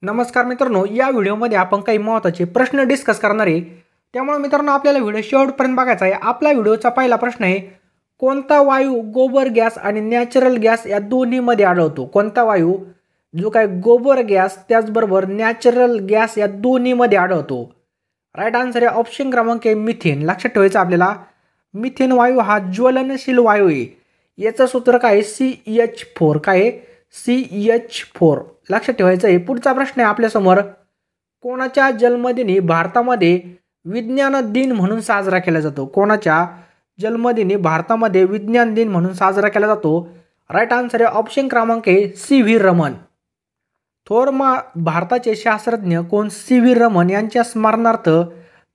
नमस्कार मित्रांनो, या व्हिडिओमध्ये आपण काही महत्त्वाचे प्रश्न डिस्कस करणार आहे। त्यामुळे मित्रांनो आपल्याला व्हिडिओ शेवटपर्यंत बघायचा आहे। आपला व्हिडिओचा पहिला प्रश्न आहे, कोणता वायू गोबर गॅस आणि नॅचरल गॅस या दोन्हीमध्ये आढळतो? कोणता वायू जो काय गोबर गॅस त्याचबरोबर नॅचरल गॅस या दोन्हीमध्ये आढळतो? राईट आन्सर आहे ऑप्शन क्रमांक आहे मिथेन। लक्षात ठेवायचं आपल्याला, मिथेन वायू हा ज्वलनशील वायू आहे। याचं सूत्र काय आहे? CH4। काय आहे? CH4 लक्षात ठेवायचं आहे। पुढचा प्रश्न आहे आपल्यासमोर, कोणाच्या जन्मदिनी भारतामध्ये विज्ञान दिन म्हणून साजरा केला जातो? कोणाच्या जन्मदिनी भारतामध्ये विज्ञान दिन म्हणून साजरा केला जातो? राईट आन्सर आहे ऑप्शन क्रमांक आहे CV रमन। थोर भारताचे शास्त्रज्ञ कोण CV रमन यांच्या स्मरणार्थ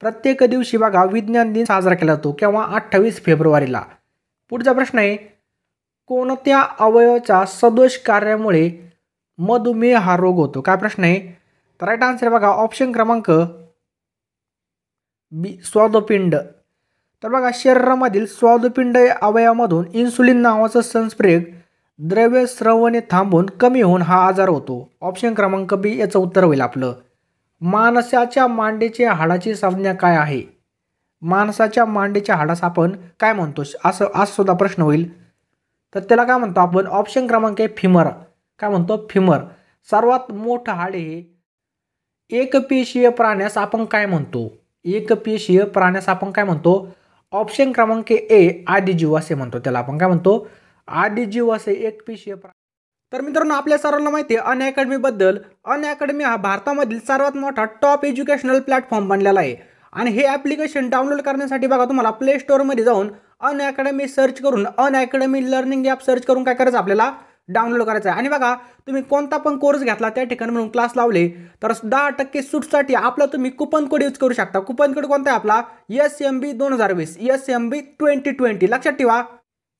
प्रत्येक दिवशी बघा विज्ञान दिन साजरा केला जातो। केव्हा? 28 फेब्रुवारीला। पुढचा प्रश्न आहे, कोणत्या अवयवाच्या सदोष कार्यामुळे मधुमेह हा रोग होतो? काय प्रश्न आहे? तर राईट आन्सर बघा ऑप्शन क्रमांक बी, स्वादुपिंड। तर बघा शरीरामधील स्वादुपिंड अवयवामधून इन्सुलिन नावाचं संप्रेरक द्रव्य स्रवणे थांबून कमी होऊन हा आजार होतो। ऑप्शन क्रमांक बी याचं उत्तर होईल आपलं। माणसाच्या मांडीच्या हाडाची संज्ञा काय आहे? माणसाच्या मांडीच्या हाडास आपण काय म्हणतो? असं सुद्धा प्रश्न होईल। तर त्याला काय म्हणतो आपण? ऑप्शन क्रमांक आहे फिमर। काय म्हणतो? फिमर। सर्वात मोठं हाड हे एकपेशीय प्राण्यास आपण काय म्हणतो? एकपेशीय प्राण्यास आपण काय म्हणतो? ऑप्शन क्रमांक ए आदिजीव असे म्हणतो। त्याला आपण काय म्हणतो? आदिजीव असे एकपेशीय तर मित्रांनो आपल्या सर्वांना माहिती आहे अनअकॅडमी बद्दल। अनअकॅडमी हा भारतामधील सर्वात मोठा टॉप एज्युकेशनल प्लॅटफॉर्म बनलेला आहे आणि हे ॲप्लिकेशन डाउनलोड करण्यासाठी बघा तुम्हाला प्ले स्टोअरमध्ये जाऊन अनअकॅडमी सर्च करून अनअकॅडमी लर्निंग ॲप सर्च करून काय करायचं आपल्याला? डाउनलोड करायचं आहे। आणि बघा तुम्ही कोणता पण कोर्स घेतला त्या ठिकाणी म्हणून क्लास लावले तर 10% सूटसाठी आपला तुम्ही कुपन कोड यूज करू शकता। कुपन कोड कोणता आहे आपला? SMB 2020 SMB 2020 लक्षात ठेवा।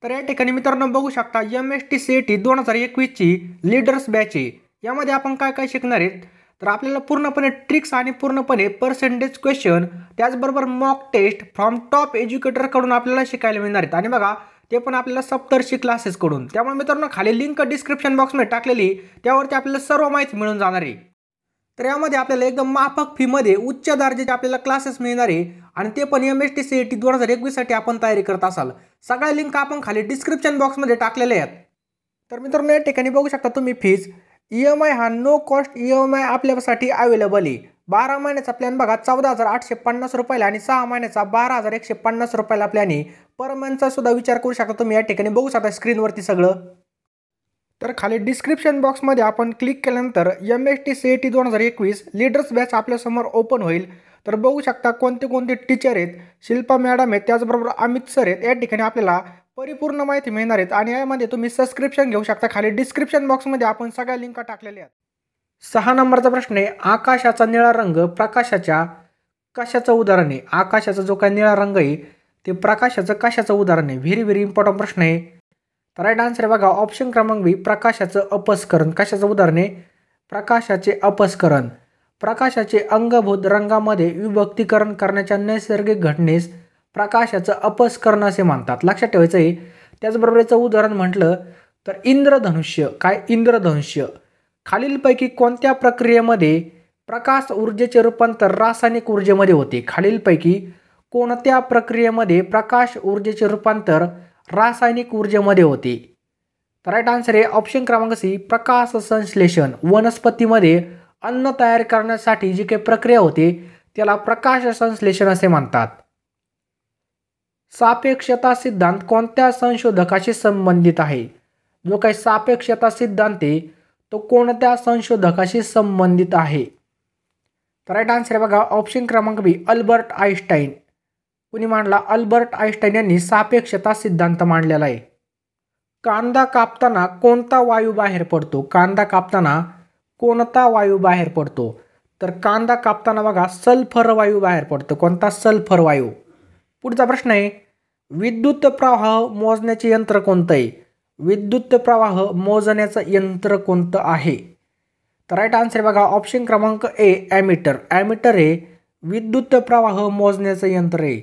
तर या ठिकाणी मित्रांनो बघू शकता MHT CET 2021 ची लीडर्स बॅच आहे। यामध्ये आपण काय काय शिकणार आहेत? तर आपल्याला पूर्णपणे ट्रिक्स आणि पूर्णपणे पर्सेंटेज क्वेश्चन त्याचबरोबर mock test from top educator कडून आपल्याला शिकायला मिळणार आहेत। आणि बघा ते पण आपल्याला सप्तर्षी क्लासेस कडून। त्यामुळे मित्रांनो खाली लिंक डिस्क्रिप्शन बॉक्समध्ये टाकलेली, त्यावरती आपल्याला सर्व माहिती मिळून जाणार आहे। तर यामध्ये आपल्याला एकदम माफक फीमध्ये उच्च दर्जाचे आपल्याला क्लासेस मिळणार आहे आणि ते पण MHT CET 2021 साठी आपण तयारी करत असाल। सगळ्या लिंक आपण खाली डिस्क्रिप्शन बॉक्समध्ये टाकलेले आहेत। तर मित्रांनो या ठिकाणी बघू शकता तुम्ही फीज EMI हा नो कॉस्ट EMI आपल्यासाठी अवेलेबल आहे। 12 महिन्याचा प्लॅन बघा 14,850 रुपयाला आणि 6 महिन्याचा 12,150 रुपयाला प्लॅन आहे। पर मंथचा सुद्धा विचार करू शकता तुम्ही। या ठिकाणी बघू शकता स्क्रीनवरती सगळं। तर खाली डिस्क्रिप्शन बॉक्समध्ये आपण क्लिक केल्यानंतर MHT CET 2021 लीडर्स बॅच आपल्यासमोर ओपन होईल। तर बघू शकता कोणते कोणते टीचर आहेत, शिल्पा मॅडम आहेत त्याचबरोबर अमित सर आहेत। या ठिकाणी आपल्याला परिपूर्ण माहिती मिळणार आहेत आणि यामध्ये तुम्ही सबस्क्रिप्शन घेऊ शकता। खाली डिस्क्रिप्शन बॉक्समध्ये आपण सगळ्या लिंक टाकलेल्या आहेत। 6 नंबरचा प्रश्न आहे, आकाशाचा निळा रंग प्रकाशाच्या कशाचं उदाहरण आहे? आकाशाचा जो काही निळा रंग आहे ते प्रकाशाचं कशाचं उदाहरण आहे? व्हेरी व्हेरी इम्पॉर्टंट प्रश्न आहे। तर राईट आन्सर आहे बघा ऑप्शन क्रमांक बी प्रकाशाचं अपस्करण। कशाचं उदाहरण आहे? प्रकाशाचे अपस्करण। प्रकाशाचे अंगभूत रंगामध्ये विभक्तीकरण करण्याच्या नैसर्गिक घटनेस प्रकाशाचं अपस्करण असे म्हणतात। लक्षात ठेवायचं आहे। त्याचबरोबर याचं उदाहरण म्हटलं तर इंद्रधनुष्य। काय? इंद्रधनुष्य। खालीलपैकी कोणत्या प्रक्रियेमध्ये प्रकाश ऊर्जेचे रूपांतर रासायनिक ऊर्जेमध्ये होते? खालीलपैकी कोणत्या प्रक्रियेमध्ये प्रकाश ऊर्जेचे रूपांतर रासायनिक ऊर्जेमध्ये होते? तर राईट आन्सर आहे ऑप्शन क्रमांक सी प्रकाश संश्लेषण। वनस्पतीमध्ये अन्न तयार करण्यासाठी जी काही प्रक्रिया होते त्याला प्रकाश संश्लेषण असे म्हणतात। सापेक्षता सिद्धांत कोणत्या संशोधकाशी संबंधित आहे? जो काही सापेक्षता सिद्धांत आहे तो कोणत्या संशोधकाशी संबंधित आहे? तर राईट आन्सर आहे बघा ऑप्शन क्रमांक बी अल्बर्ट आइन्स्टाईन। कुणी मांडला? अल्बर्ट आइन्स्टाईन यांनी सापेक्षता सिद्धांत मांडलेला आहे। कांदा कापताना कोणता वायू बाहेर पडतो? कांदा कापताना कोणता वायू बाहेर पडतो? तर कांदा कापताना बघा सल्फर वायू बाहेर पडतो। कोणता? सल्फर वायू। पुढचा प्रश्न आहे, विद्युत प्रवाह मोजण्याचे यंत्र कोणतं आहे? विद्युत प्रवाह मोजण्याचं यंत्र कोणतं आहे? तर राईट आन्सर बघा ऑप्शन क्रमांक ए ॲमीटर। ॲमीटर हे विद्युत प्रवाह मोजण्याचं यंत्र आहे।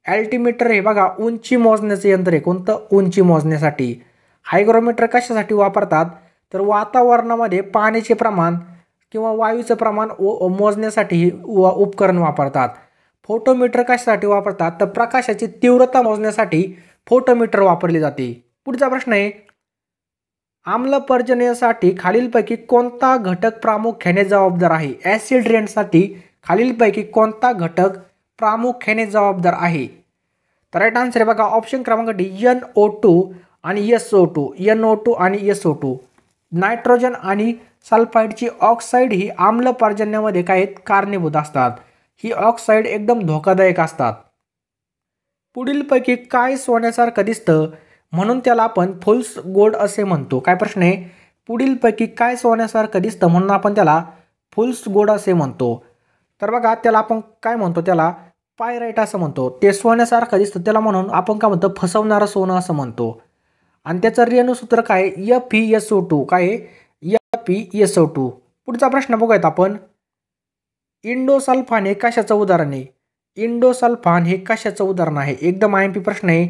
अल्टिमीटर हे बघा उंची मोजण्याचं यंत्र आहे। कोणतं? उंची मोजण्यासाठी। हायग्रोमीटर कशासाठी वापरतात? तर वातावरणामध्ये पाण्याचे प्रमाण किंवा वायूचं प्रमाण मोजण्यासाठी उपकरण वापरतात. फोटोमीटर कशासाठी वापरतात तर प्रकाशाची तीव्रता मोजण्यासाठी फोटोमीटर वापरले जाते. पुढचा प्रश्न आहे, आम्ल पर्जन्यासाठी खालीलपैकी कोणता घटक प्रामुख्याने जबाबदार आहे? ॲसिड रेनसाठी खालीलपैकी कोणता घटक प्रामुख्याने जबाबदार आहे? तर राईट आन्सर आहे बघा ऑप्शन क्रमांक डी NO2 आणि SO2. NO2 आणि SO2. नायट्रोजन आणि सल्फाईडची ऑक्साईड ही आम्ल पर्जन्यामध्ये काय कारणीभूत असतात. ही ऑक्साईड एकदम धोकादायक असतात. पुढीलपैकी काय सोन्यासारखं दिसतं म्हणून त्याला आपण फुल्स गोल्ड असे म्हणतो? काय प्रश्न आहे, पुढीलपैकी काय सोन्यासारखं दिसतं म्हणून आपण त्याला फुल्स गोल्ड असे म्हणतो? तर बघा त्याला आपण काय म्हणतो, त्याला पायराईट असं म्हणतो. ते सोन्यासारखं दिसतं त्याला म्हणून आपण काय म्हणतो, फसवणारं सोनं असं म्हणतो. आणि त्याचं रेणुसूत्र काय FeSO2. काय FeSO2. पुढचा प्रश्न बघूयात आपण, इंडोसल्फान हे कशाचं उदाहरण आहे? इंडोसल्फान हे कशाचं उदाहरण आहे? एकदम IMP प्रश्न आहे.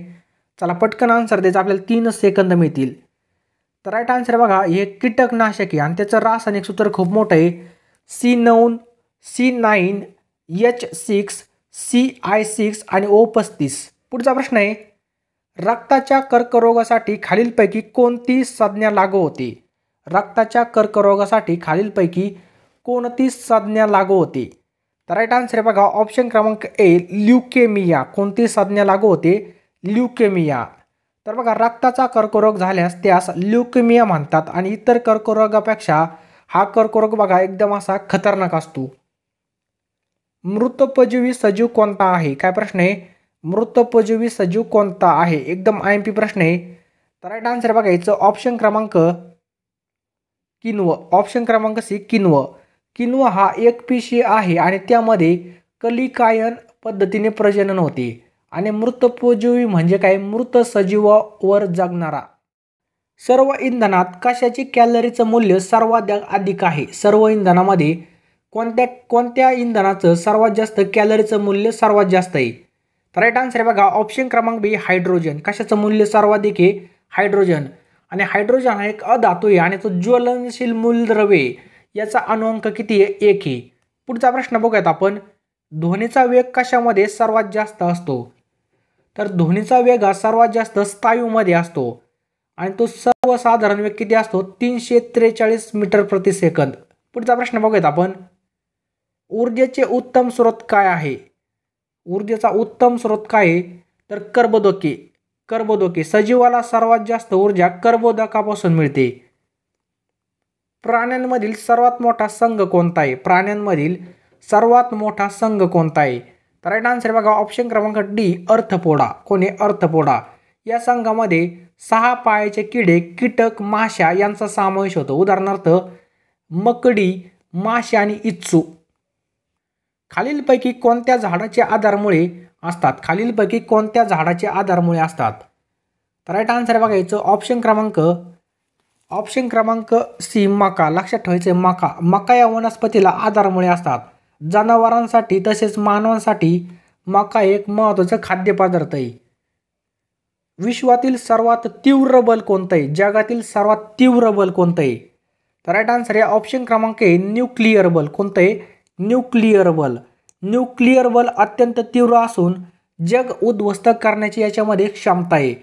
चला पटकन आन्सर द्यायचं, आपल्याला 3 सेकंद मिळतील. तर राईट आन्सर बघा हे कीटकनाशक आहे आणि त्याचं रासायनिक सूत्र खूप मोठं आहे. C9H6 CI6 आणि O35. पुढचा प्रश्न आहे, रक्ताच्या कर्करोगासाठी खालीलपैकी कोणती संज्ञा लागू होते? रक्ताच्या कर्करोगासाठी खालीलपैकी कोणती संज्ञा लागू होते? तर राईट आन्सर आहे बघा ऑप्शन क्रमांक ए ल्युकेमिया. कोणती संज्ञा लागू होते? ल्युकेमिया. तर बघा रक्ताचा कर्करोग झाल्यास त्यास ल्युकेमिया म्हणतात आणि इतर कर्करोगापेक्षा हा कर्करोग बघा एकदम असा खतरनाक असतो. मृतोपजीवी सजीव कोणता आहे? काय प्रश्न आहे, मृतोपजीवी सजीव कोणता आहे? एकदम IMP प्रश्न आहे. तर राईट आन्सर बघा याचं ऑप्शन क्रमांक किण्व. ऑप्शन क्रमांक सी किण्व. किण्व हा एकपेशीय आहे आणि त्यामध्ये कलिकायन पद्धतीने प्रजनन होते. आणि मृतोपजीवी म्हणजे काय, मृत सजीवावर जगणारा. सर्व इंधनात कशाची कॅलरीचं मूल्य सर्वात अधिक आहे? सर्व इंधनामध्ये कोणत्या इंधनाचं सर्वात जास्त कॅलरीचं मूल्य सर्वात जास्त आहे? तर राईट आन्सर आहे बघा ऑप्शन क्रमांक बी हायड्रोजन. कशाचं मूल्य सर्वाधिक आहे? हायड्रोजन. आणि हायड्रोजन हा एक अधातू आहे आणि तो ज्वलनशील मूलद्रव्य आहे. याचा अणुअंक किती आहे? 1 आहे. पुढचा प्रश्न बघूयात आपण, ध्वनीचा वेग कशामध्ये सर्वात जास्त असतो? तर ध्वनीचा वेग हा सर्वात जास्त स्नायूमध्ये असतो आणि तो सर्वसाधारण वेग किती असतो? 343 मीटर प्रति सेकंद. पुढचा प्रश्न बघूयात आपण, ऊर्जेचे उत्तम स्रोत काय आहे? ऊर्जेचा उत्तम स्रोत काय आहे? तर कर्बोदके. कर्बोदके. सजीवाला सर्वात जास्त ऊर्जा कर्बोदकापासून मिळते. प्राण्यांमधील सर्वात मोठा संघ कोणता आहे? प्राण्यांमधील सर्वात मोठा संघ कोणता आहे? तर राईट आन्सर बघा ऑप्शन क्रमांक डी अर्थपोडा. कोणी? अर्थपोडा. या संघामध्ये 6 पायाचे किडे, कीटक, माशा यांचा समावेश होतो. उदाहरणार्थ मकडी, माशा आणि इच्चू. खालीलपैकी कोणत्या झाडाचे आधारमुळे असतात? खालीलपैकी कोणत्या झाडाचे आधारमुळे असतात? तर राईट आन्सर बघा याचं ऑप्शन क्रमांक सी मका. लक्षात ठेवायचं मका. मका या वनस्पतीला आधारमुळे असतात. जनावरांसाठी तसेच मानवांसाठी मका एक महत्त्वाचा खाद्यपदार्थ आहे. विश्वातील सर्वात तीव्र बल कोणतं आहे? जगातील सर्वात तीव्र बल कोणतं आहे? तर राईट आन्सर आहे ऑप्शन क्रमांक ए न्यूक्लिअर बल. कोणतं आहे? न्यूक्लिअर बल. न्यूक्लिअर बल अत्यंत तीव्र असून जग उद्ध्वस्त करण्याची याच्यामध्ये क्षमता आहे.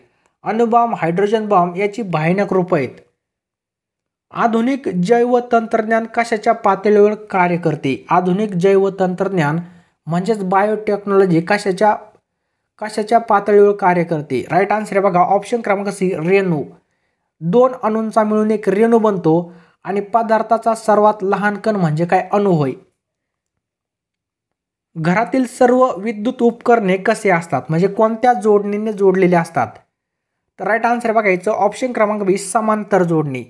अणुबॉम्ब, हायड्रोजन बॉम्ब याची भयानक रूप आहेत. आधुनिक जैव तंत्रज्ञान कशाच्या पातळीवर कार्य करते? आधुनिक जैव तंत्रज्ञान म्हणजेच बायोटेक्नॉलॉजी कशाच्या पातळीवर कार्य करते? राईट आन्सर आहे बघा ऑप्शन क्रमांक सी रेणू. 2 अणूंचा मिळून एक रेणू बनतो आणि पदार्थाचा सर्वात लहान कण म्हणजे काय? अणू होय. घरातील सर्व विद्युत उपकरणे कसे असतात? म्हणजे कोणत्या जोडणीने जोडलेले असतात? तर राईट आन्सर बघा याचं ऑप्शन क्रमांक बी समांतर जोडणी.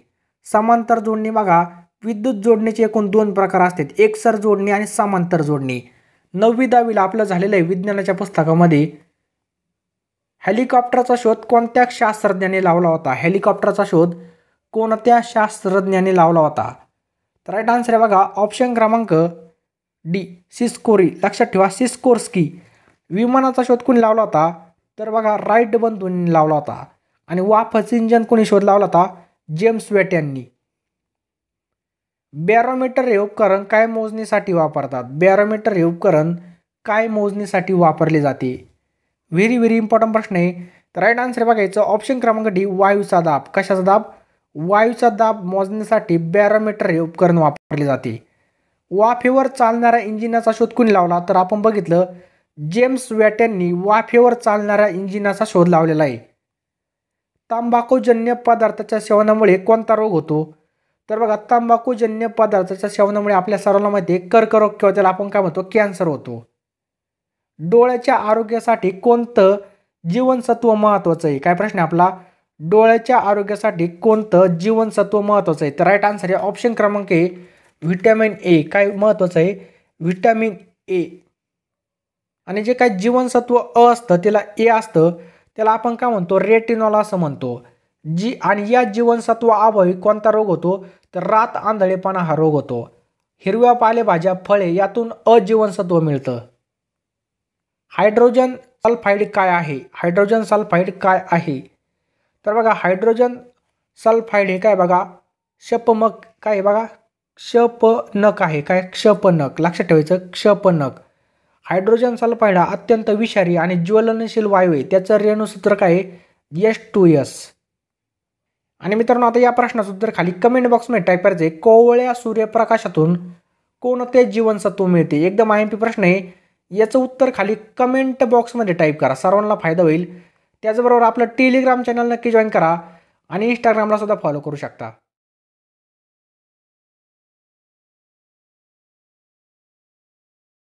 समांतर जोडणी बघा विद्युत जोडणीचे एकूण 2 प्रकार असतात, एकसर जोडणी आणि समांतर जोडणी. 9वी 10वीला आपलं झालेलं आहे विज्ञानाच्या पुस्तकामध्ये. हेलिकॉप्टरचा शोध कोणत्या शास्त्रज्ञाने लावला होता? हेलिकॉप्टरचा शोध कोणत्या शास्त्रज्ञाने लावला होता? तर राईट आन्सर आहे बघा ऑप्शन क्रमांक डी सिस्कोरी. लक्षात ठेवा सिस्कोर्स्की. विमानाचा शोध कोणी लावला होता? तर बघा राईट बंधूंनी लावला होता. आणि वाफाचं इंजन कोणी शोध लावला होता? जेम्स वेट यांनी. बॅरोमीटर हे उपकरण काय मोजणीसाठी वापरतात? बॅरोमीटर हे उपकरण काय मोजणीसाठी वापरले जाते? व्हेरी व्हेरी इम्पॉर्टंट प्रश्न आहे. तर राईट आन्सर बघायचं ऑप्शन क्रमांक डी, वायूचा दाब. कशाचा दाब? वायूचा दाब मोजण्यासाठी बॅरोमीटर हे उपकरण वापरले जाते. वाफेवर चालणाऱ्या इंजिनाचा शोध कोणी लावला? तर आपण बघितलं जेम्स वॅट यांनी वाफेवर चालणाऱ्या इंजिनाचा शोध लावलेला आहे. तंबाखूजन्य पदार्थाच्या सेवनामुळे कोणता रोग होतो? तर बघा तंबाखूजन्य पदार्थाच्या सेवनामुळे आपल्या सर्वांना माहिती आहे कर्करोग किंवा त्याला आपण काय म्हणतो कॅन्सर होतो. डोळ्याच्या आरोग्यासाठी कोणतं जीवनसत्व महत्त्वाचं आहे? काय प्रश्न आहे आपला? डोळ्याच्या आरोग्यासाठी कोणतं जीवनसत्व महत्त्वाचं आहे? तर राईट आन्सर आहे ऑप्शन क्रमांक ए, व्हिटॅमिन ए. काय महत्त्वाचं आहे? Vitamin A. आणि जे काय जीवनसत्व अ असतं त्याला ए असतं, त्याला आपण काय म्हणतो रेटिनॉल असं म्हणतो. आणि या जीवनसत्व अभावी कोणता रोग होतो? तर रात आंधळेपणा हा रोग होतो. हिरव्या पालेभाज्या फळे यातून अ जीवनसत्व मिळतं. हायड्रोजन सल्फाइड काय आहे? हायड्रोजन सल्फाइड काय आहे? तर बघा हायड्रोजन सल्फाइड हे काय बघा क्षपमक काय बघा क्षपनक आहे. काय? क्षपनक. लक्षात ठेवायचं क्षपनक. हायड्रोजन सल्फाइड हा अत्यंत विषारी आणि ज्वलनशील वायू आहे. त्याचं रेणुसूत्र काय आहे? H2S. आणि मित्रांनो आता या प्रश्नाचं उत्तर खाली कमेंट बॉक्समध्ये टाईप करायचं आहे. कोवळ्या सूर्यप्रकाशातून कोणते जीवनसत्व मिळते? एकदम IMP प्रश्न आहे. याचं उत्तर खाली कमेंट बॉक्समध्ये टाईप करा, सर्वांना फायदा होईल. त्याचबरोबर आपलं टेलिग्राम चॅनल नक्की जॉईन करा आणि इंस्टाग्रामला सुद्धा फॉलो करू शकता.